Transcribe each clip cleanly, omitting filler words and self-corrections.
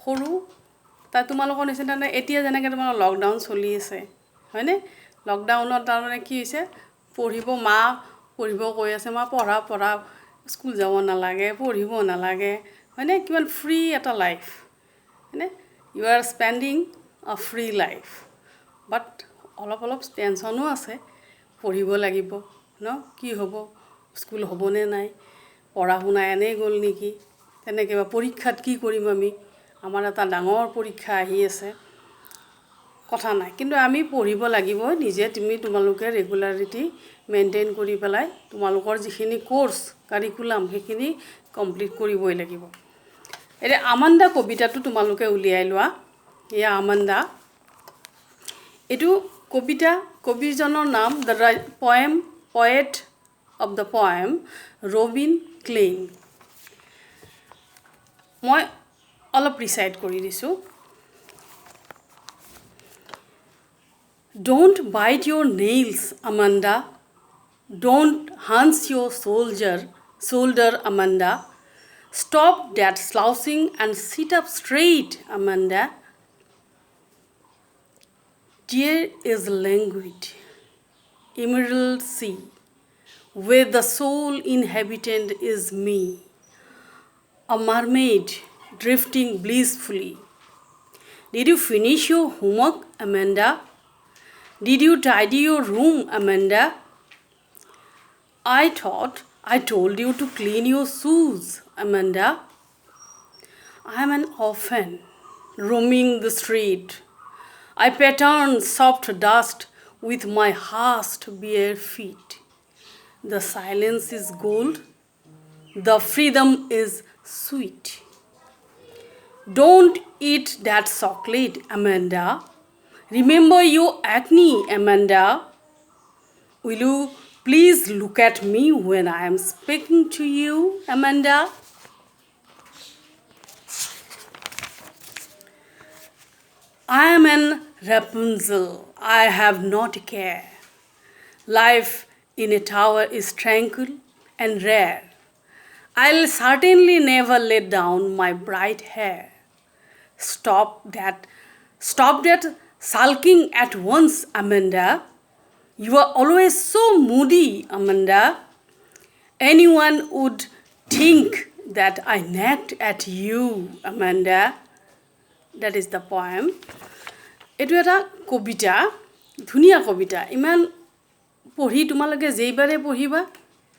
সৰু তা তোমালোকৰ নিচিনা নাই এতিয়া যেনেকৈ তোমাৰ লকডাউন চলি আছে হয়নে লকডাউনত তাৰমানে কি হৈছে পঢ়িব মা পঢ়িব কৈ আছে মা পঢ়া স্কুল যাব নালাগে পঢ়িব নালাগে হয়নে কিমান ফ্ৰী এটা লাইফ হয়নে ইউ আৰ স্পেণ্ডিং আ ফ্ৰী লাইফ বাট অলপ টেনশ্যনো আছে পঢ়িব লাগিব ন কি হ'ব স্কুল হ'বনে নাই পঢ়া শুনা এনেই গ'ল নেকি তেনেকৈ বা পৰীক্ষাত কি কৰিম আমি আমাৰ এটা ডাঙৰ পৰীক্ষা আহি আছে কথা নাই কিন্তু আমি পঢ়িব লাগিব নিজে তোমালোকে ৰেগুলাৰিটি মেইনটেইন কৰি পেলাই তোমালোকৰ যিখিনি কোৰ্ছ কাৰিকুলাম সেইখিনি কমপ্লিট কৰিবই লাগিব এতিয়া আমাণ্ডা কবিতাটো তোমালোকে উলিয়াই লোৱা এয়া আমাণ্ডা এইটো কবিতা কবিজনৰ নাম the poet of the poem Robin Klein মই অলপ ৰিচাইট কৰি দিছোঁ Don't bite your nails, Amanda. Don't hunch your shoulder, Amanda. Stop that slouching and sit up straight, Amanda. There is languid, emerald sea, where the sole inhabitant is me, a mermaid drifting blissfully. Did you finish your homework, Amanda? Did you tidy your room, Amanda? I thought I told you to clean your shoes, Amanda. I am an orphan roaming the street. I pattern soft dust with my hushed bare feet. The silence is gold. The freedom is sweet. Don't eat that chocolate, Amanda. Remember your acne, Amanda. Will you please look at me when I am speaking to you, Amanda? I am an Rapunzel. I have not a care. Life in a tower is tranquil and rare. I'll certainly never let down my bright hair. Stop that sulking at once, Amanda. You are always so moody, Amanda. Anyone would think that I nagged at you, Amanda. That is the poem. It is a kobita, dhuniya kobita. Iman পঢ়ি তোমালোকে যেইবাৰে পঢ়িবা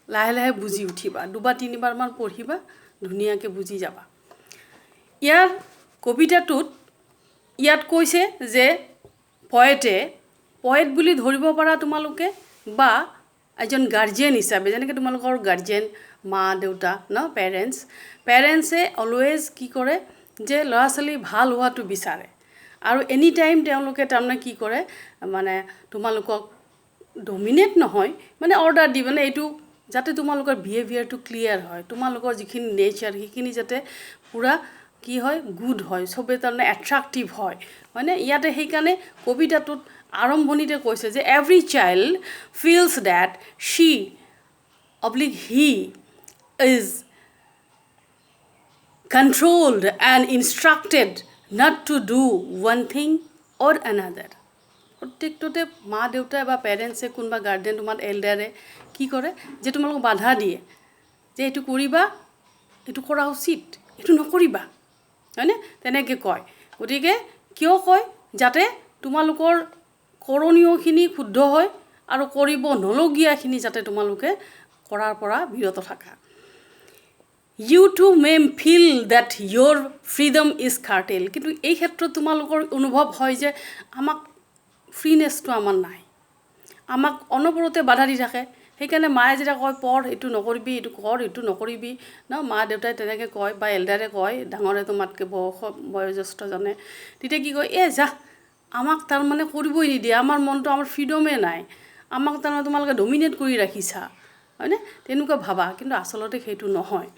লাহে লাহে বুজি উঠিবা দুবাৰ তিনিবাৰ মান পঢ়িবা ধুনীয়াকৈ বুজি যাবা ইয়াৰ কবিতাটোত ইয়াত কৈছে যে পয়েট বুলি ধৰিব পাৰা তোমালোকে বা এজন গাৰ্জিয়ান হিচাপে যেনেকৈ তোমালোকৰ গাৰ্জিয়ান মা দেউতা ন পেৰেণ্টছে অলৱেজ কি কৰে যে ল'ৰা ছোৱালী ভাল হোৱাটো বিচাৰে আৰু এনি টাইম তেওঁলোকে তাৰমানে কি কৰে মানে তোমালোকক ডমিনেট নহয় মানে অৰ্ডাৰ দি মানে এইটো যাতে তোমালোকৰ বিহেভিয়াৰটো ক্লিয়াৰ হয় তোমালোকৰ যিখিনি নেচাৰ সেইখিনি যাতে পুৰা কি হয় গুড হয় সবে তাৰমানে এট্ৰাক্টিভ হয় মানে ইয়াতে সেইকাৰণে কবিতাটোত আৰম্ভণিতে কৈছে যে every child feels date Shi /he is controlled and instructed not to do one thing or another. প্ৰত্যেকটোতে মা দেউতাই বা পেৰেণ্টছে কোনোবা গাৰ্ডেন তোমাৰ এল্ডাৰে কি কৰে যে তোমালোকক বাধা দিয়ে যে এইটো কৰিবা এইটো কৰা উচিত এইটো নকৰিবা হয়নে তেনেকৈ কয় গতিকে কিয় কয় যাতে তোমালোকৰ কৰণীয়খিনি শুদ্ধ হয় আৰু কৰিব নলগীয়াখিনি যাতে তোমালোকে কৰাৰ পৰা বিৰত থাকা You too may feel that your freedom is curtailed. কিন্তু এই ক্ষেত্ৰত তোমালোকৰ অনুভৱ হয় যে আমাক ফ্ৰীনেছটো আমাৰ নাই আমাক অনবৰতে বাধা দি থাকে সেইকাৰণে মায়ে যেতিয়া কয় পঢ় এইটো নকৰিবি এইটো কৰ এইটো নকৰিবি ন মা দেউতাই তেনেকৈ কয় বা এল্ডাৰে কয় ডাঙৰে তোমাতকৈ বয়োজ্যেষ্ঠজনে তেতিয়া কি কয় যা আমাক তাৰমানে কৰিবই নিদিয়ে আমাৰ মনটো আমাৰ ফ্ৰীডমে নাই আমাক তাৰমানে তোমালোকে ডমিনেট কৰি ৰাখিছা হয়নে তেনেকুৱা ভাবা কিন্তু আচলতে সেইটো নহয়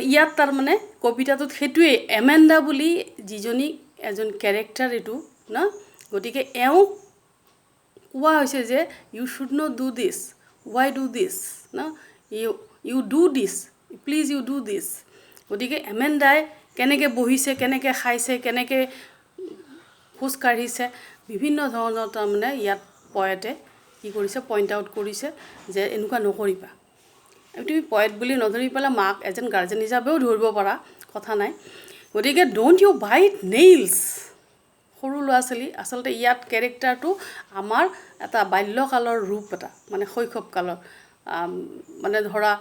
ইয়াত তাৰমানে কবিতাটোত সেইটোৱে এমেণ্ডা বুলি যিজনী এজন কেৰেক্টাৰ এইটো ন গতিকে এওঁ কোৱা হৈছে যে you should not do this why do this no you do this please you do this গতিকে এমেণ্ডাই কেনেকৈ বহিছে, কেনেকৈ খাইছে, কেনেকৈ খোজ কাঢ়িছে, বিভিন্ন ধৰণৰ তাৰমানে ইয়াত পয়েটে কি কৰিছে পইণ্ট আউট কৰিছে যে এনেকুৱা নকৰিবা। তুমি পয়েট বুলি নধৰি পেলাই মাক এজন গাৰ্জেন হিচাপেও ধৰিব পাৰা, কথা নাই। গতিকে ডোণ্ট ইউ বাইট নেইলছ। সৰু ল'ৰা ছোৱালী আচলতে ইয়াত কেৰেক্টাৰটো আমাৰ এটা বাল্যকালৰ ৰূপ এটা, মানে শৈশৱকালৰ, মানে ধৰা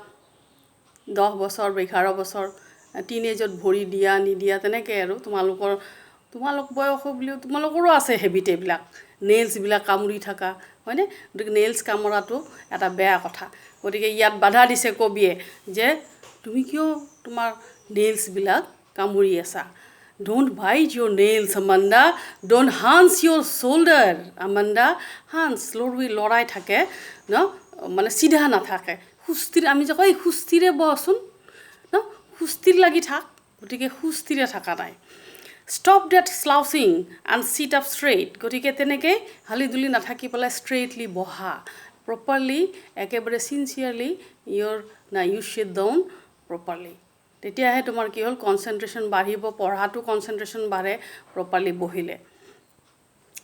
10 বছৰ 11 বছৰ টিনেজত ভৰি দিয়া নিদিয়া তেনেকৈ আৰু তোমালোক বয়স বুলিও তোমালোকৰো আছে হেবিট এইবিলাক, নেইলছবিলাক কামুৰি থকা, হয়নে? গতিকে নেইলছ কামোৰাটো এটা বেয়া কথা। গতিকে ইয়াত বাধা দিছে কবিয়ে যে তুমি কিয় তোমাৰ নেইলছবিলাক কামুৰি আছা। Don't bite your nails Amanda, don't hunch your shoulder Amanda. Hunch লৰাই থাকে ন, মানে চিধা নাথাকে, সুস্থিৰ। আমি যে কয় সুস্থিৰে বচোন ন, সুস্থিৰ লাগি থাক। গতিকে সুস্থিৰে থকা নাই। Stop that slouching and sit up straight. গতিকে তেনেকৈ হালি ধুলি নাথাকি পেলাই ষ্ট্ৰেইটলি বহা, প্ৰপাৰলি একেবাৰে sincerely you sit down properly. তেতিয়াহে তোমাৰ কি হ'ল কনচেনট্ৰেশ্যন বাঢ়িব, পঢ়াটো কনচেনট্ৰেশ্যন বাঢ়ে প্ৰপাৰলি বহিলে।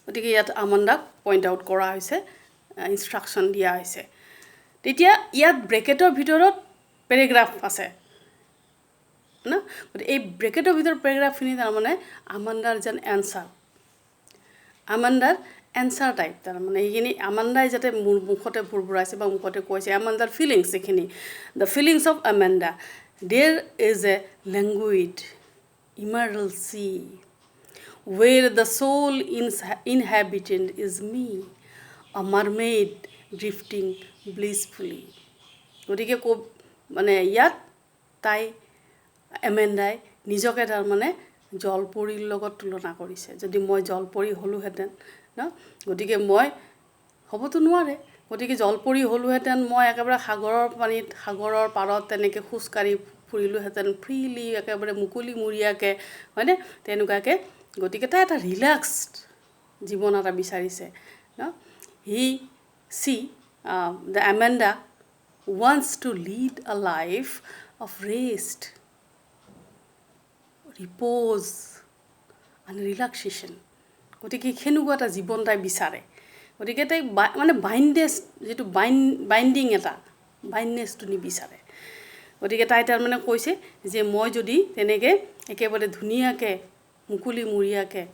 গতিকে ইয়াত আমাণ্ডাক পইণ্ট আউট কৰা হৈছে, ইনষ্ট্ৰাকশ্যন দিয়া হৈছে। তেতিয়া ইয়াত ব্ৰেকেটৰ ভিতৰত পেৰেগ্ৰাফ আছে না। গতিকে এই ব্ৰেকেটৰ ভিতৰত পেৰেগ্ৰাফখিনি তাৰমানে আমাণ্ডাৰ যেন এনচাৰ, আমাণ্ডাৰ এনচাৰ টাইপ। তাৰমানে এইখিনি আমাণ্ডাই যাতে মোৰ মুখতে ভুৰভুৰাইছে বা মুখতে কৈছে, আমাণ্ডাৰ ফিলিংছ এইখিনি, the feelings of Amanda. There is a languid emerald sea where the soul inhabitant is me, a mermaid drifting blissfully. গতিকে মানে ইয়াত আমাণ্ডাই নিজকে তাৰমানে জলপৰীৰ লগত তুলনা কৰিছে। যদি মই জলপৰী হ'লোহেঁতেন ন, গতিকে মই হ'বতো নোৱাৰে, গতিকে জলপৰী হ'লোহেঁতেন মই একেবাৰে সাগৰৰ পানীত, সাগৰৰ পাৰত তেনেকৈ খোজকাঢ়ি ফুৰিলোহেঁতেন ফ্ৰীলি, একেবাৰে মুকলিমূৰীয়াকৈ, হয়নে? তেনেকুৱাকৈ। গতিকে তাই এটা ৰিলেক্সড জীৱন এটা বিচাৰিছে ন। The Amanda wants to lead a life of rest, repose and relaxation. গতিকে সেনেকুৱা এটা জীৱন তাই বিচাৰে। গতিকে তাই মানে যিটো বাইণ্ডিং এটা বাইণ্ডনেছটো নিবিচাৰে। গতিকে তাই তাৰমানে কৈছে যে মই যদি তেনেকৈ একেবাৰে ধুনীয়াকৈ মুকলিমূৰীয়াকৈ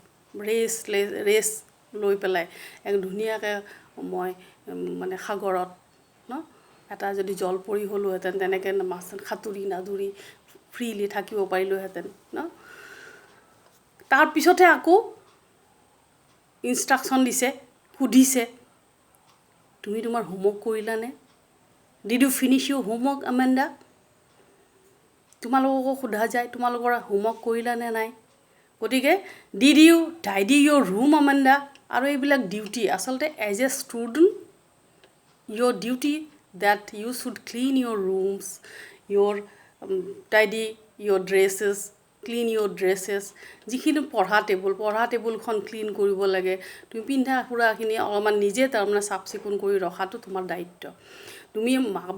ৰেষ্ট লৈ পেলাই এক ধুনীয়াকৈ মই মানে সাগৰত ন এটা যদি জলপৰি হ'লোহেঁতেন, তেনেকৈ মাছ সাঁতুৰি নাদুৰি ফ্ৰীলি থাকিব পাৰিলোহেঁতেন ন। তাৰপিছতে আকৌ ইনষ্ট্ৰাকশ্যন দিছে, সুধিছে তুমি তোমাৰ হোমৱৰ্ক কৰিলানে? Did you finish your homework Amanda? তোমালোককো সোধা যায় তোমালোকৰ হোমৱৰ্ক কৰিলানে নাই। গতিকে did you tidy your room Amanda? আৰু এইবিলাক ডিউটি আচলতে as a student your duty that you should clean your rooms, tidy your dresses, clean your dresses. যিখিনি পঢ়া টেবুলখন ক্লিন কৰিব লাগে, তুমি পিন্ধা ফুৰাখিনি অলপমান নিজে তাৰমানে চাফ চিকুণ কৰি ৰখাটো তোমাৰ দায়িত্ব। তুমি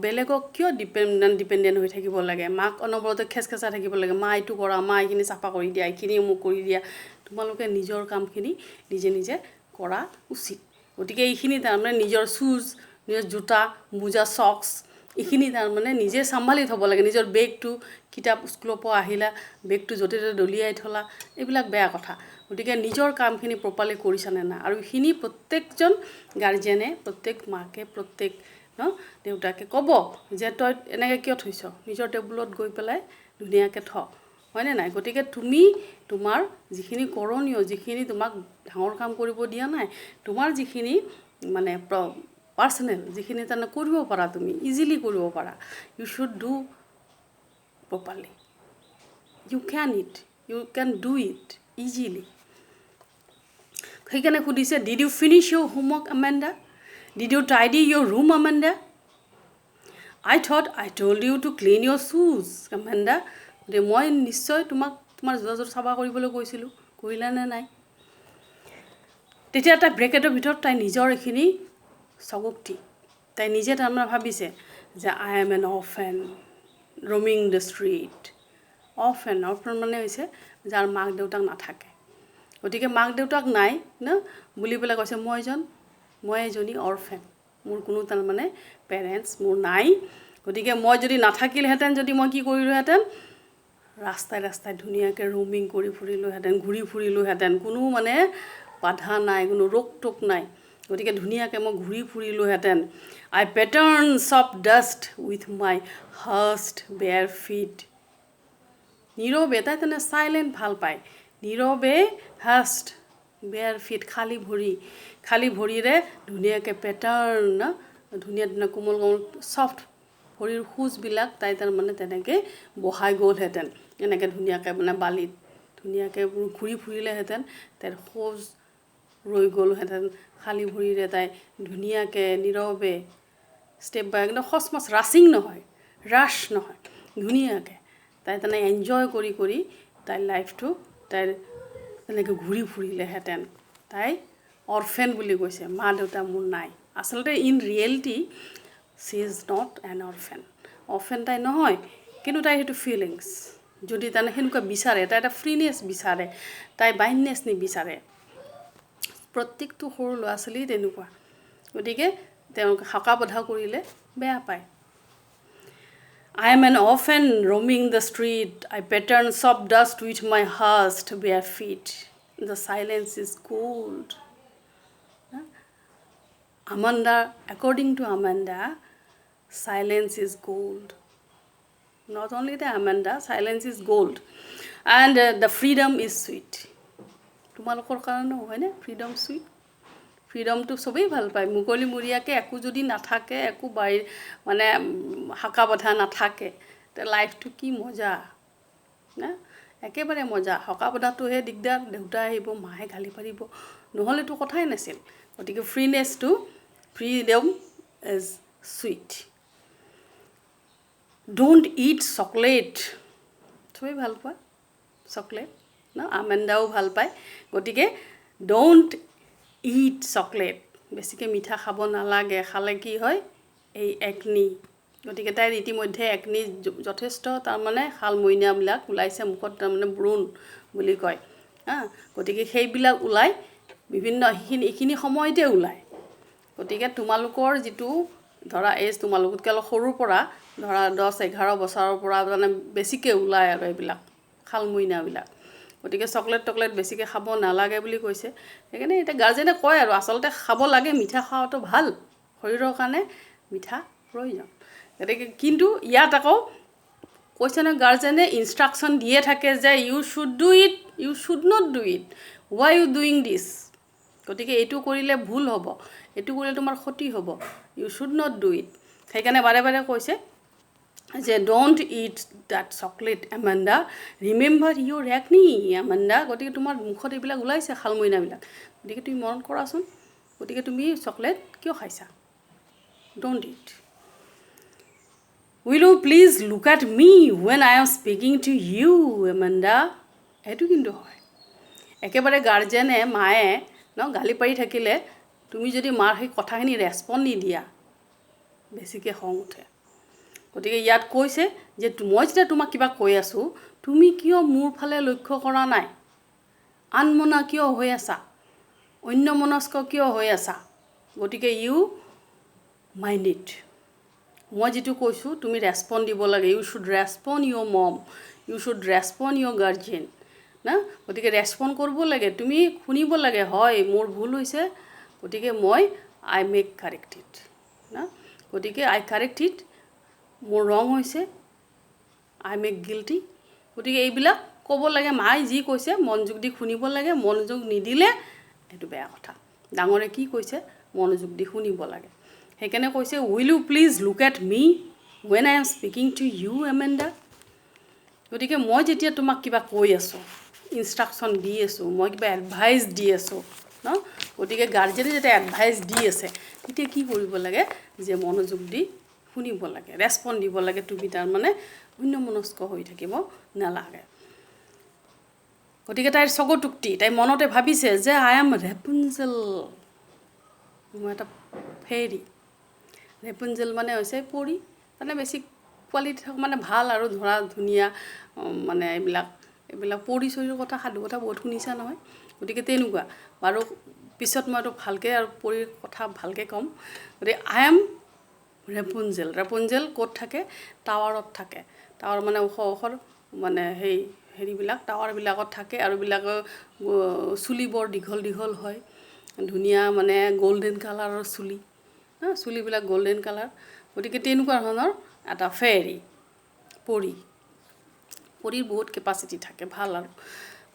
বেলেগক কিয় ডিপেণ্ডেণ্ট হৈ থাকিব লাগে? মাক অনবৰতে খেচখেচাই থাকিব লাগে, মা এইটো কৰা, মা এইখিনি চাফা কৰি দিয়া, এইখিনি মোক কৰি দিয়া। তোমালোকে নিজৰ কামখিনি নিজে নিজে কৰা উচিত। গতিকে এইখিনি তাৰমানে নিজৰ শ্বুজ, নিজৰ জোতা মোজা চক্স এইখিনি তাৰমানে নিজে চম্ভালি থ'ব লাগে। নিজৰ বেগটো, কিতাপ স্কুলৰ পৰা আহিলা বেগটো য'তে ত'তে দলিয়াই থ'লা, এইবিলাক বেয়া কথা। গতিকে নিজৰ কামখিনি প্ৰপাৰলি কৰিছানে নাই, আৰু এইখিনি প্ৰত্যেকজন গাৰ্জেনে, প্ৰত্যেক মাকে, প্ৰত্যেক দেউতাকে ক'ব যে তই এনেকৈ কিয় থৈছ, নিজৰ টেবুলত গৈ পেলাই ধুনীয়াকৈ থ, হয়নে নাই? গতিকে তুমি তোমাৰ যিখিনি কৰণীয়, যিখিনি তোমাক ডাঙৰ কাম কৰিব দিয়া নাই, তোমাৰ যিখিনি মানে পাৰ্চনেল যিখিনি তাৰমানে কৰিব পাৰা, তুমি ইজিলি কৰিব পাৰা, you should do properly. You can do it easily. সেইকাৰণে সুধিছে did you finish your homework Amanda? Did you tidy your room Amanda? I thought I told you to clean your shoes, Amanda. গতিকে মই নিশ্চয় তোমাক তোমাৰ জোতাযোৰ চাফা কৰিবলৈ কৈছিলোঁ, কৰিলানে নাই? তেতিয়া তাই ব্ৰেকেটৰ ভিতৰত তাই নিজৰ এইখিনি চকুক্তি তাই নিজে তাৰমানে ভাবিছে যে I am N often roaming the street, orphan মানে হৈছে যাৰ মাক দেউতাক নাথাকে গতিকে মাক দেউতাক নাই ন বুলি পেলাই কৈছে মই এজনী অৰফেন মোৰ কোনো তাৰমানে পেৰেণ্টছ মোৰ নাই গতিকে মই যদি নাথাকিলহেঁতেন যদি মই কি কৰিলোহেঁতেন ৰাস্তাই ধুনীয়াকৈ ৰোমিং কৰি ফুৰিলোহেঁতেন ঘূৰি ফুৰিলোহেঁতেন কোনো মানে বাধা নাই কোনো ৰোক টোক নাই গতিকে ধুনীয়াকৈ মই ঘূৰি ফুৰিলোহেঁতেন আই পেটাৰ্নছ অফ ডাষ্ট উইথ মাই হাৰ্ষ্ট বেয়াৰ ফিট নীৰৱে তাই তেনে চাইলেণ্ট ভাল পায় নীৰৱে হাৰ্ষ্ট বেয়াৰ ফিট খালী ভৰিৰে ধুনীয়াকৈ পেটাৰ্ণ ধুনীয়া কোমল ছফ্ট ভৰিৰ খোজবিলাক তাই তাৰমানে তেনেকৈ বহাই গ'লহেঁতেন এনেকৈ ধুনীয়াকৈ মানে বালিত ধুনীয়াকৈ ঘূৰি ফুৰিলেহেঁতেন তাইৰ খোজ ৰৈ গ'লহেঁতেন খালী ভৰিৰে তাই ধুনীয়াকৈ নীৰৱে ষ্টেপ বাই একদম সচমচ ৰাচিং নহয় ৰাছ নহয় ধুনীয়াকৈ তাই তেনে এনজয় কৰি তাইৰ লাইফটো তাইৰ তেনেকৈ ঘূৰি ফুৰিলেহেঁতেন তাই অৰফেন বুলি কৈছে মা দেউতা মোৰ নাই আচলতে in reality C is not an orphan তাই নহয় কিন্তু তাইৰ সেইটো ফিলিংছ যদি তাৰমানে সেনেকুৱা বিচাৰে তাই এটা ফ্ৰীনেছ বিচাৰে তাই বাইণ্ডনেছ নিবিচাৰে প্ৰত্যেকটো সৰু ল'ৰা ছোৱালী তেনেকুৱা গতিকে তেওঁলোকে হকা বধা কৰিলে বেয়া পায় I am an orphan roaming the street. I pattern soft dust with my hushed bare feet. The silence is cold. Amanda, according to Amanda, silence is gold. Not only the Amanda, silence is gold. And the freedom is sweet. তোমালোকৰ কাৰণে হয়নে freedom sweet ফ্ৰীডমটো চবেই ভাল পায় মুকলিমূৰীয়াকৈ একো যদি নাথাকে একো বাৰী মানে হাকা বধা নাথাকে তে লাইফটো কি মজা না একেবাৰে মজা হকা বধাটোহে দিগদাৰ দেউতা আহিব মাহে গালি পাৰিব নহ'লেতো কথাই নাছিল গতিকে freedom is sweet don't eat chocolate চবেই ভাল পোৱা চকলেট ন আমেণ্ডাও ভাল পায় গতিকে ডোণ্ট ইট চকলেট বেছিকৈ মিঠা খাব নালাগে খালে কি হয় এই একনি গতিকে তাইৰ ইতিমধ্যে একনি যথেষ্ট তাৰমানে শালমইনাবিলাক ওলাইছে মুখত তাৰমানে ব্ৰুণ বুলি কয় গতিকে সেইবিলাক ওলাই বিভিন্ন এইখিনি সময়তে ওলায় গতিকে তোমালোকৰ যিটো ধৰা এজ তোমালোকতকৈ অলপ সৰুৰ পৰা ধৰা 10-11 বছৰৰ পৰা মানে বেছিকৈ ওলায় আৰু এইবিলাক শালমইনাবিলাক গতিকে চকলেট বেছিকৈ খাব নালাগে বুলি কৈছে সেইকাৰণে এতিয়া গাৰ্জেনে কয় আৰু আচলতে খাব লাগে মিঠা খোৱাটো ভাল শৰীৰৰ কাৰণে মিঠা প্ৰয়োজন গতিকে কিন্তু ইয়াত আকৌ কৈছে নহয় গাৰ্জেনে ইনষ্ট্ৰাকশ্যন দিয়ে থাকে যে you should do it you should not do it why you doing this গতিকে এইটো কৰিলে ভুল হ'ব এইটো কৰিলে তোমাৰ ক্ষতি হ'ব you should not do it সেইকাৰণে বাৰে বাৰে কৈছে যে don't eat that chocolate Amanda remember your acne Amanda গতিকে তোমাৰ মুখত এইবিলাক ওলাইছে শালমইনাবিলাক গতিকে তুমি মনত কৰাচোন গতিকে তুমি চকলেট কিয় খাইছা don't eat will you please look at me when I am speaking to you Amanda সেইটো কিন্তু হয় একেবাৰে গাৰ্জেনে মায়ে গালি পাৰি থাকিলে তুমি যদি মাৰ সেই কথাখিনি ৰেচপণ্ড নিদিয়া বেছিকৈ খং উঠে গতিকে ইয়াত কৈছে যে মই যেতিয়া তোমাক কিবা কৈ আছোঁ তুমি কিয় মোৰ ফালে লক্ষ্য কৰা নাই আনমনা কিয় হৈ আছা অন্যমনস্ক কিয় হৈ আছা গতিকে ইউ মাইণ্ড ইট মই যিটো কৈছোঁ তুমি ৰেচপণ্ড দিব লাগে you should respond your mom you should respond your guardian না গতিকে ৰেচপণ্ড কৰিব লাগে তুমি শুনিব লাগে হয় মোৰ ভুল হৈছে গতিকে মই আই মেক কাৰেক্ট ইট না গতিকে আই কাৰেক্ট ইট মোৰ ৰং হৈছে আই মেক গিল্টি গতিকে এইবিলাক ক'ব লাগে মায়ে যি কৈছে মনোযোগ দি শুনিব লাগে মনোযোগ নিদিলে সেইটো বেয়া কথা ডাঙৰে কি কৈছে মনোযোগ দি শুনিব লাগে সেইকাৰণে কৈছে will you please look at me when I am speaking to you Amanda গতিকে মই যেতিয়া তোমাক কিবা কৈ আছোঁ ইনষ্ট্ৰাকশ্যন দি আছোঁ মই কিবা এডভাইচ দি আছোঁ ন গতিকে গাৰ্জেনে যেতিয়া এডভাইচ দি আছে তেতিয়া কি কৰিব লাগে যে মনোযোগ দি শুনিব লাগে ৰেচপণ্ড দিব লাগে তুমি তাৰমানে অন্যমনস্ক হৈ থাকিব নালাগে গতিকে তাইৰ চকুটুকটি তাই মনতে ভাবিছে যে আই এম ৰেপুঞ্জেল মই এটা ফেৰী ৰেপুঞ্জেল মানে হৈছে পৰী মানে বেছি কোৱালিটি থকা মানে ভাল আৰু ধৰা ধুনীয়া মানে এইবিলাক পৰিচয়ৰ কথা সাধু কথা বহুত শুনিছা নহয় গতিকে তেনেকুৱা বাৰু পিছত মইতো ভালকৈ আৰু পৰিৰ কথা ভালকৈ ক'ম গতিকে আই এম ৰেপুঞ্জেল ক'ত থাকে টাৱাৰত থাকে টাৱাৰ মানে ওখ মানে হেৰিবিলাক টাৱাৰবিলাকত থাকে আৰু বিলাকৰ চুলি বৰ দীঘল হয় ধুনীয়া মানে গল্ডেন কালাৰৰ চুলিবিলাক গল্ডেন কালাৰ গতিকে তেনেকুৱা ধৰণৰ এটা পৰিৰ বহুত কেপাচিটি থাকে ভাল আৰু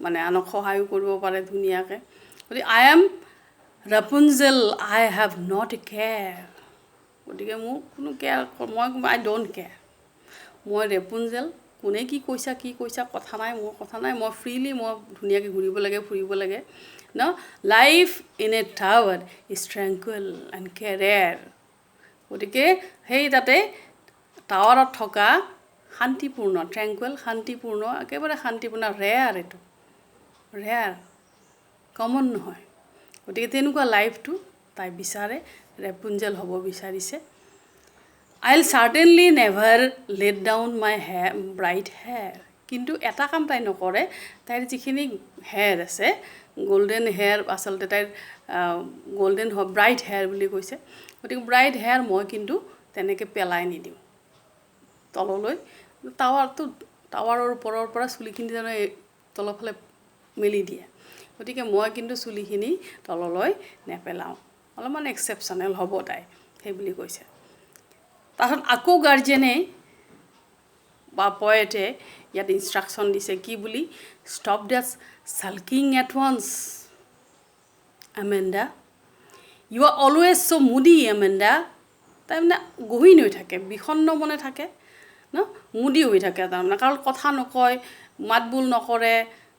মানে আনক সহায়ো কৰিব পাৰে ধুনীয়াকৈ গতিকে I am Rapunzel I have not a care গতিকে মোৰ কোনো কেয়াৰ আই ডোণ্ট কেয়াৰ মই ৰেপুঞ্জেল কোনে কি কৈছা কথা নাই মোৰ কথা নাই মই ফ্ৰীলি মই ধুনীয়াকৈ ঘূৰিব লাগে ফুৰিব লাগে ন life in a tower is tranquil and care গতিকে সেই তাতে টাৱাৰত থকা শান্তিপূৰ্ণ ট্ৰেংকুৱেল শান্তিপূৰ্ণ একেবাৰে শান্তিপূৰ্ণ ৰেয়াৰ কমন নহয় গতিকে তেনেকুৱা লাইফটো তাই বিচাৰে ৰেপুঞ্জেল হ'ব বিচাৰিছে I'll certainly never let down my bright hair কিন্তু এটা কাম তাই নকৰে তাইৰ যিখিনি হেয়াৰ আছে গোল্ডেন হেয়াৰ আচলতে তাইৰ গোল্ডেন ব্ৰাইট হেয়াৰ বুলি কৈছে গতিকে ব্ৰাইট হেয়াৰ মই কিন্তু তেনেকৈ পেলাই নিদিওঁ তললৈ টাৱাৰৰ ওপৰৰ পৰা চুলিখিনি জানো তলৰ ফালে মেলি দিয়ে গতিকে মই কিন্তু চুলিখিনি তললৈ নেপেলাওঁ অলপমান এক্সেপশ্যনেল হ'ব তাই সেই বুলি কৈছে তাৰপিছত আকৌ গাৰ্জেনে বা পয়েটে ইয়াত ইনষ্ট্ৰাকশ্যন দিছে কি বুলি stop that sulking at once Amanda you are always so' moody Amanda তাৰমানে গহীন হৈ থাকে বিষণ্ণ মনে থাকে ন মুডি হৈ থাকে তাৰমানে কাৰণ কথা নকয় মাত বোল নকৰে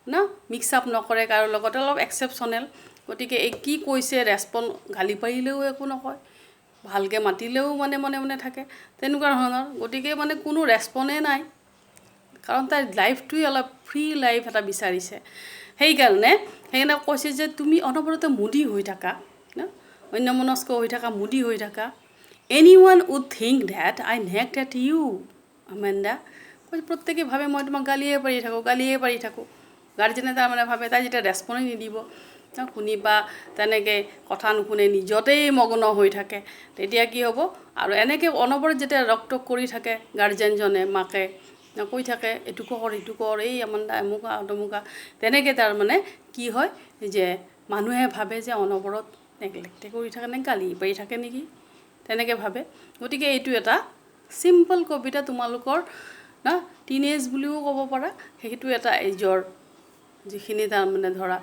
ন মিক্স আপ নকৰে কাৰো লগত অলপ এক্সেপশ্যনেল গতিকে এই কি কৈছে ৰেছপন্স গালি পাৰিলেও একো নকয় ভালকৈ মাতিলেও মানে মনে থাকে তেনেকুৱা ধৰণৰ গতিকে মানে কোনো ৰেছপণ্ডে নাই কাৰণ তাইৰ লাইফটোৱে অলপ ফ্ৰী লাইফ এটা বিচাৰিছে সেইকাৰণে কৈছে যে তুমি অনবৰতে মুডি হৈ থাকা ন অন্যমনস্ক হৈ থাকা মুডি হৈ থাকা এনিৱান would think that I nagged at you Amanda প্ৰত্যেকে ভাবে মই তোমাক গালিয়ে পাৰি থাকোঁ গাৰ্জেনে তাৰমানে ভাবে তাই যেতিয়া ৰেছপণ্ডে নিদিব শুনিবা তেনেকৈ কথা নুশুনে নিজতেই মগ্ন হৈ থাকে তেতিয়া কি হ'ব আৰু এনেকৈ অনবৰত যেতিয়া ৰক কৰি থাকে গাৰ্জেনজনে মাকে কৈ থাকে এইটো কৰ এই আমন্দা আমুকা তেনেকৈ তাৰমানে কি হয় যে মানুহে ভাবে যে অনবৰত নেগলেক্টে কৰি থাকে নে গালি পাৰি থাকে নেকি তেনেকৈ ভাবে গতিকে এইটো এটা চিম্পল কবিতা তোমালোকৰ না টিনেজ বুলিও ক'ব পাৰা সেইটো এটা এজৰ যিখিনি তাৰমানে ধৰা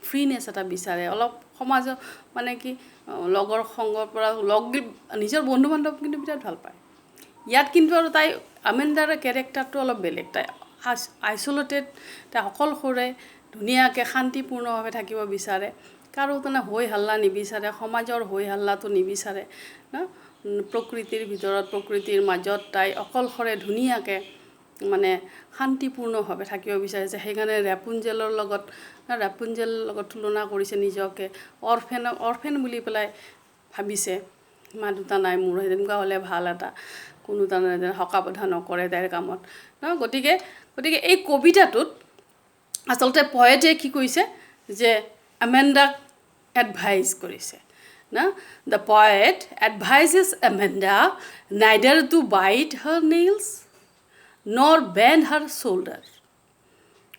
ফ্ৰীনেছ এটা বিচাৰে অলপ সমাজৰ মানে কি লগৰ সংগৰ পৰা নিজৰ বন্ধু বান্ধৱ কিন্তু বিৰাট ভাল পায় ইয়াত কিন্তু আৰু তাই আমেণ্ডাৰ কেৰেক্টাৰটো অলপ বেলেগ তাই আইচলেটেড তাই অকলশৰে ধুনীয়াকৈ শান্তিপূৰ্ণভাৱে থাকিব বিচাৰে কাৰো মানে হৈ হাল্লা নিবিচাৰে সমাজৰ হৈ হাল্লাটো নিবিচাৰে ন প্ৰকৃতিৰ ভিতৰত প্ৰকৃতিৰ মাজত তাই অকলশৰে ধুনীয়াকৈ মানে শান্তিপূৰ্ণভাৱে থাকিব বিচাৰিছে সেইকাৰণে ৰেপুঞ্জেলৰ লগত তুলনা কৰিছে নিজকে অৰফেন বুলি পেলাই ভাবিছে মা দুটা নাই মোৰ তেনেকুৱা হ'লে ভাল এটা কোনো তাৰমানে হকা বধা নকৰে তাইৰ কামত ন গতিকে এই কবিতাটোত আচলতে পয়েটে কি কৈছে যে এমেণ্ডাক এডভাইজ কৰিছে না the poet advises Amanda neither to bite her nails nor bend her shoulder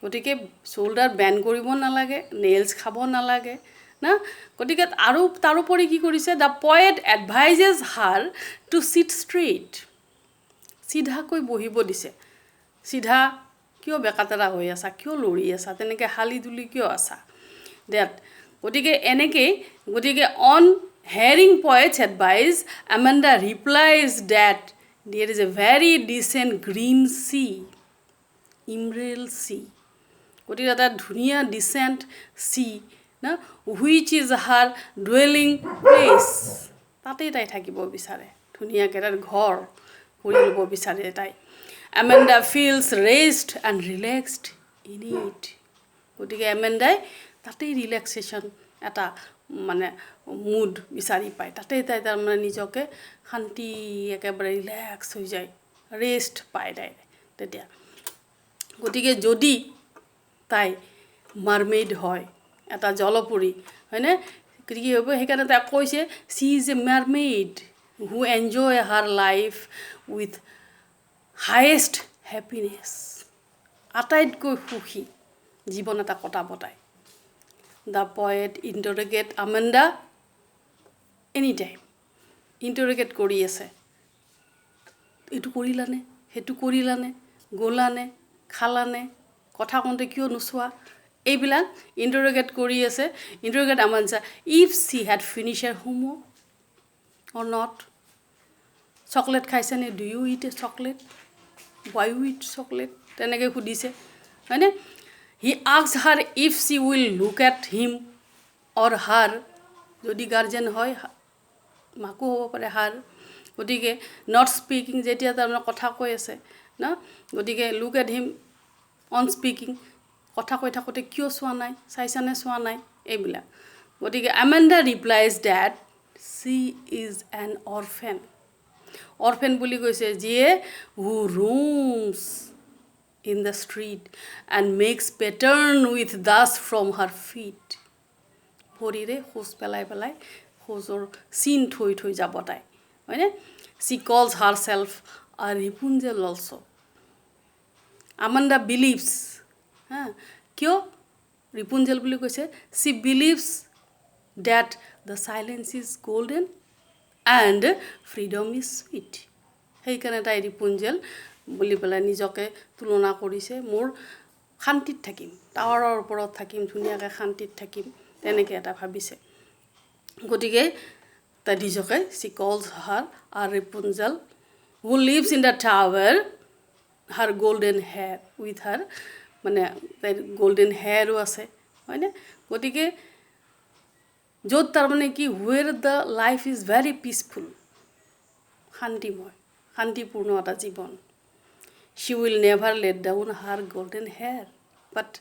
গতিকে শ্বল্ডাৰ বেণ্ড কৰিব নালাগে নেইলছ খাব নালাগে না গতিকে আৰু তাৰোপৰি কি কৰিছে the poet advises her to sit straight চিধাকৈ বহিব দিছে চিধা কিয় বেকাতেৰা হৈ আছা কিয় লৰি আছা তেনেকৈ হালি ধুলি কিয় আছা গতিকে on hearing poet's advice Amanda replies that there is a very decent green sea emerald sea গতিকে এটা ধুনীয়া ডিচেণ্ট চি না which is her dwelling place তাতেই তাই থাকিব বিচাৰে ধুনীয়াকৈ তাত ঘৰ কৰি ল'ব বিচাৰে তাই Amanda feels rest and relaxed in it গতিকে এমেণ্ডাই তাতেই ৰিলেক্সেশ্যন এটা মানে মুড বিচাৰি পায় তাতেই তাই তাৰমানে নিজকে শান্তি একেবাৰে ৰিলেক্স হৈ যায় ৰেষ্ট পায় তাই তেতিয়া গতিকে যদি তাই মাৰমেইড হয় এটা জলপৰী হয়নে কি হ'ব সেইকাৰণে তাই কৈছে C is A mermaid who enjoy her life with highest happiness আটাইতকৈ সুখী জীৱন এটা কটাব তাই দ্য পয়েট ইণ্টাৰগেট আমেণ্ডা এনি টাইম ইণ্টাৰগেট কৰি আছে এইটো কৰিলানে সেইটো কৰিলানে গ'লানে খালানে কথা কওঁতে কিয় নোচোৱা এইবিলাক ইণ্টাৰগেট কৰি আছে interrogate Amanda if she had finish her homework or not chocolate খাইছেনে do you eat a chocolate why you eat chocolate তেনেকৈ সুধিছে হয়নে he asked her if she will look at him or her যদি guardian হয় মাকো হ'ব পাৰে হাৰ গতিকে নট স্পিকিং যেতিয়া তাৰমানে কথা কৈ আছে ন গতিকে look at him on speaking কথা কৈ থাকোঁতে কিয় চোৱা নাই চাইছানে চোৱা নাই এইবিলাক গতিকে Amanda replies that she is an orphan বুলি কৈছে যিয়ে who roams in the street and makes pattern with dust from her feet ভৰিৰে খোজ পেলাই পেলাই খোজৰ চিন থৈ থৈ যাব তাই হয়নে চি কলছ হাৰ চেল্ফ আ ৰিপুঞ্জেল অলছ' আমাণ্ডা বিলিভছ হা কিয় ৰিপুঞ্জেল বুলি কৈছে she believes that the silence is golden and freedom is sweet সেইকাৰণে তাই ৰিপুঞ্জেল বুলি পেলাই নিজকে তুলনা কৰিছে মোৰ শান্তিত থাকিম টাৱাৰৰ ওপৰত থাকিম ধুনীয়াকৈ শান্তিত থাকিম তেনেকৈ এটা ভাবিছে গতিকে তাই নিজকে she calls her are Rapunzel who lives in the tower her golden hair with her মানে তাইৰ গল্ডেন হেয়াৰো আছে হয়নে গতিকে য'ত তাৰমানে কি where the life is very peaceful শান্তিময় শান্তিপূৰ্ণ এটা জীৱন she will never let down her golden hair but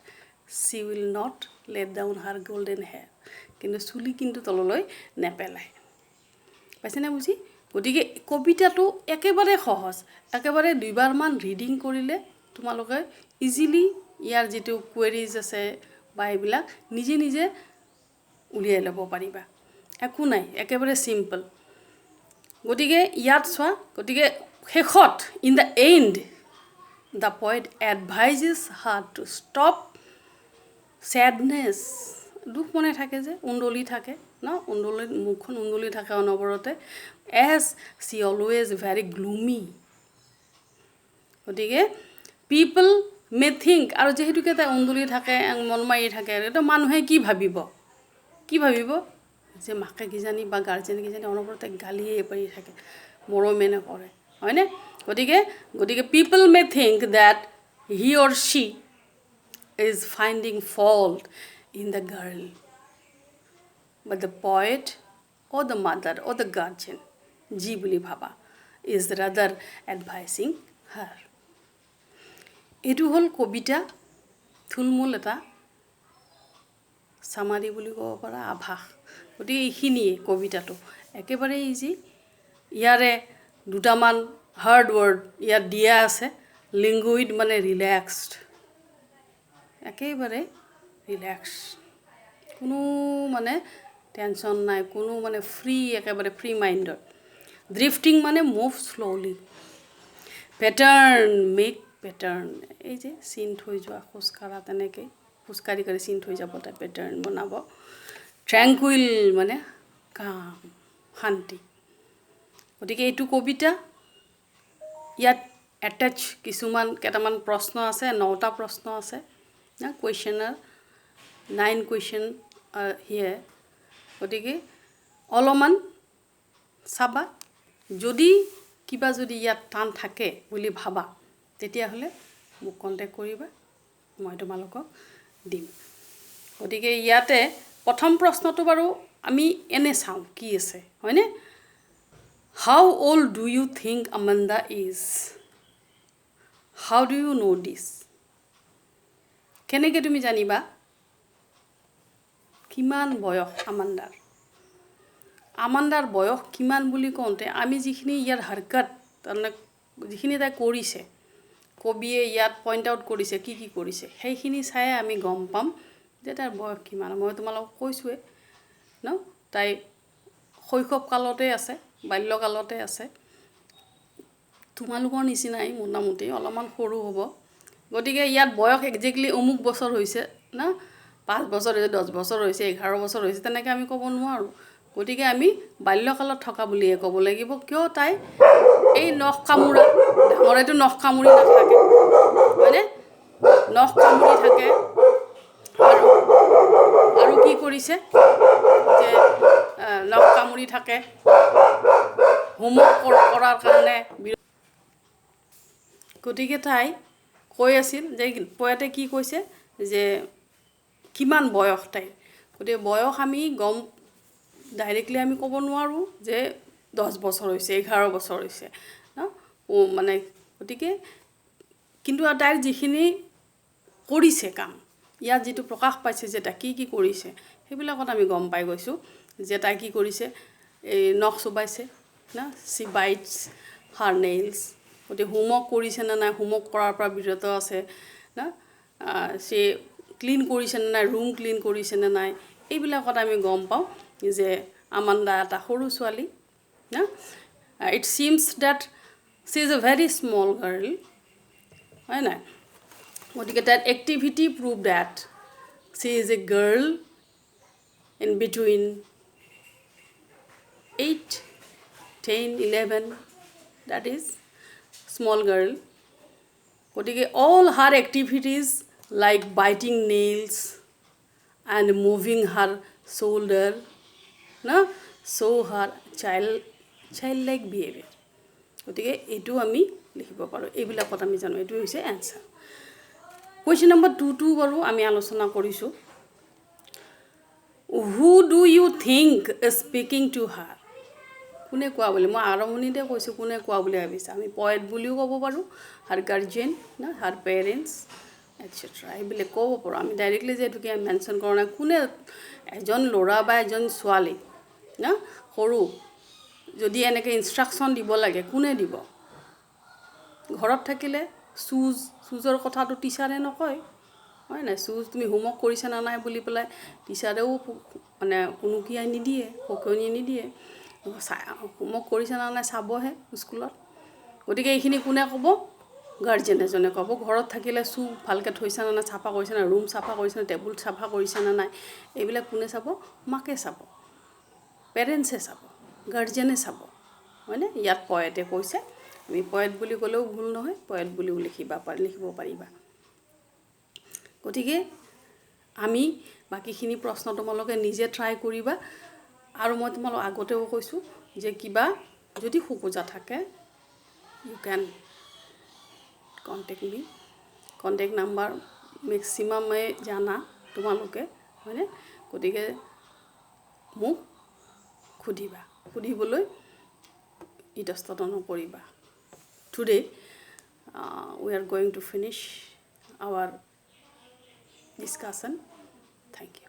she will not let down her golden hair কিন্তু চুলি কিন্তু তললৈ নেপেলায় পাইছেনে বুজি গতিকে কবিতাটো একেবাৰে সহজ একেবাৰে দুইবাৰমান ৰিডিং কৰিলে তোমালোকে ইজিলি ইয়াৰ যিটো কুৱেৰিজ আছে বা এইবিলাক নিজে নিজে উলিয়াই ল'ব পাৰিবা একো নাই একেবাৰে চিম্পল গতিকে ইয়াত চোৱা গতিকে শেষত in the end the poet advises her to stop sadness দুখ মনে থাকে যে উন্দলি থাকে ন মুখখন উন্দলি থাকে অনবৰতে as she always very gloomy গতিকে পিপল মে থিংক আৰু যিহেতুকে তাই উন্দলি থাকে মন মাৰি থাকে এইটো মানুহে কি ভাবিব যে মাকে কিজানি বা গাৰ্জেনে কিজানি অনবৰতে গালিয়ে পাৰি থাকে মৰমে নকৰে হয়নে গতিকে people may think that he or she is finding fault in the girl but the poet or the mother or the guardian ji boli bhaba is rather advising her etu hol kobita thulmul eta samari boli kobo para abha goti ekhiniye kobita to ekebare easy yare dutaman hard word yar dia ase linguid mane relaxed ekebare relaxed কোনো মানে tension নাই কোনো মানে free একেবাৰে free মাইণ্ডত ড্ৰিফটিং মানে move slowly pattern make pattern এই যে চিন থৈ যোৱা খোজকাঢ়া তেনেকৈ খোজকাঢ়ি কাঢ়ি চিন থৈ যাব তাই পেটাৰ্ণ বনাব ট্ৰেংকুইল মানে কাম শান্তি গতিকে এইটো কবিতা ইয়াত এটেচ কেইটামান প্ৰশ্ন আছে 9টা প্ৰশ্ন আছে কুৱেশ্যনাৰ 9 কুৱেশ্যন হিয়ে গতিকে অলপমান চাবা যদি কিবা যদি ইয়াত টান থাকে বুলি ভাবা তেতিয়াহ'লে মোক কণ্টেক্ট কৰিবা মই তোমালোকক দিম গতিকে ইয়াতে প্ৰথম প্ৰশ্নটো বাৰু আমি এনে চাওঁ কি আছে হয়নে how old do you think Amanda is how do you know' this কেনেকৈ তুমি জানিবা কিমান বয়স আমাণ্ডাৰ বয়স কিমান বুলি কওঁতে আমি যিখিনি ইয়াৰ হৰকত তাৰমানে যিখিনি তাই কৰিছে, কবিয়ে ইয়াত পইণ্ট আউট কৰিছে কি কি কৰিছে, সেইখিনি চাই আমি গম পাম যে তাইৰ বয়স কিমান। মই তোমালোকক কৈছোঁৱে ন, তাই শৈশৱ কালতে আছে, বাল্যকালতে আছে, তোমালোকৰ নিচিনাই মোটামুটি অলপমান সৰু হ'ব। গতিকে ইয়াত বয়স একজেক্টলি অমুক বছৰ হৈছে না, 5 বছৰ হৈছে, 10 বছৰ হৈছে, 11 বছৰ হৈছে, তেনেকৈ আমি ক'ব নোৱাৰোঁ। গতিকে আমি বাল্যকালত থকা বুলিয়ে ক'ব লাগিব। কিয় তাই এই নখ কামোৰা, ডাঙৰেতো নখ কামুৰি নাথাকে হয়নে, নখ কামুৰি থাকে। আৰু কি কৰিছে যে নখ কামুৰি থাকে, হোমৱৰ্ক কৰাৰ কাৰণে। গতিকে তাই কৈ আছিল যে পয়েটে কি কৈছে যে কিমান বয়স তাইৰ। গতিকে বয়স আমি ডাইৰেক্টলি আমি ক'ব নোৱাৰোঁ যে 10 বছৰ হৈছে, 11 বছৰ হৈছে ন, মানে গতিকে কিন্তু তাইৰ যিখিনি কৰিছে কাম, ইয়াত যিটো প্ৰকাশ পাইছে যে তাই কি কি কৰিছে, সেইবিলাকত আমি গম পাই গৈছোঁ যে তাই কি কৰিছে। এই নখ চুবাইছে না, চি বাইটছ হাৰ নেইলছ। গতিকে হোমৱৰ্ক কৰিছে নে নাই, হোমৱৰ্ক কৰাৰ পৰা বিৰত আছে না, সি ক্লিন কৰিছে নে নাই, ৰুম ক্লিন কৰিছে নে নাই, এইবিলাকত আমি গম পাওঁ যে আমাণ্ডা এটা সৰু ছোৱালী না। It seems that she is a very small girl, হয় নাই। গতিকে তাইৰ activity prove that she is a girl in between 8, 10, 11, that is small girl. গতিকে all her activities like biting nails and moving her shoulder না, show her childlike behavior. গতিকে এইটো আমি লিখিব পাৰোঁ, এইবিলাকত আমি জানো এইটো হৈছে এনচাৰ। কুৱেশ্যন নম্বৰ 2 বাৰু আমি আলোচনা কৰিছোঁ। Who do you think is speaking to her. কোনে কোৱা বুলি, মই আৰম্ভণিতে কৈছোঁ কোনে কোৱা বুলি ভাবিছে। আমি পয়েট বুলিও ক'ব পাৰোঁ, হাৰ গাৰ্জেন না, হাৰ পেৰেণ্টছ এটচেট্ৰা, এইবিলাক ক'ব পাৰোঁ। আমি ডাইৰেক্টলি যিহেতুকে মেনশ্যন কৰা নাই কোনে, এজন ল'ৰা বা এজন ছোৱালী না সৰু যদি এনেকৈ ইনষ্ট্ৰাকশ্যন দিব লাগে কোনে দিব। ঘৰত থাকিলে চুজৰ কথাটো টিচাৰে নকয়, হয় নাই। চুজ তুমি হোমৱৰ্ক কৰিছা নে নাই বুলি পেলাই টিচাৰেও মানে উনুকিয়াই নিদিয়ে, সকিয়নি নিদিয়ে। হোমৱৰ্ক কৰিছে নে নাই চাবহে স্কুলত। গতিকে এইখিনি কোনে ক'ব, গাৰ্জেন এজনে ক'ব। ঘৰত থাকিলে ভালকৈ থৈছে নে নাই, চাফা কৰিছে নে, ৰুম চাফা কৰিছে নে, টেবুল চাফা কৰিছে নে নাই, এইবিলাক কোনে চাব, মাকে চাব, পেৰেণ্টছে চাব, গাৰ্জেনে চাব, হয়নে। ইয়াত পয়েটে কৈছে, আমি পয়েট বুলি ক'লেও ভুল নহয়, পয়েট বুলিও লিখিব পাৰিবা। গতিকে আমি বাকীখিনি প্ৰশ্ন তোমালোকে নিজে ট্ৰাই কৰিবা। আৰু মই তোমালোক আগতেও কৈছোঁ যে কিবা যদি খোকোজা থাকে ইউ কেন কণ্টেক্ট মি। কণ্টেক্ট নাম্বাৰ মেক্সিমামে জানা তোমালোকে, হয়নে। গতিকে মোক সুধিবলৈ ইতস্তত নকৰিবা। Today we are going to finish our discussion. Thank you.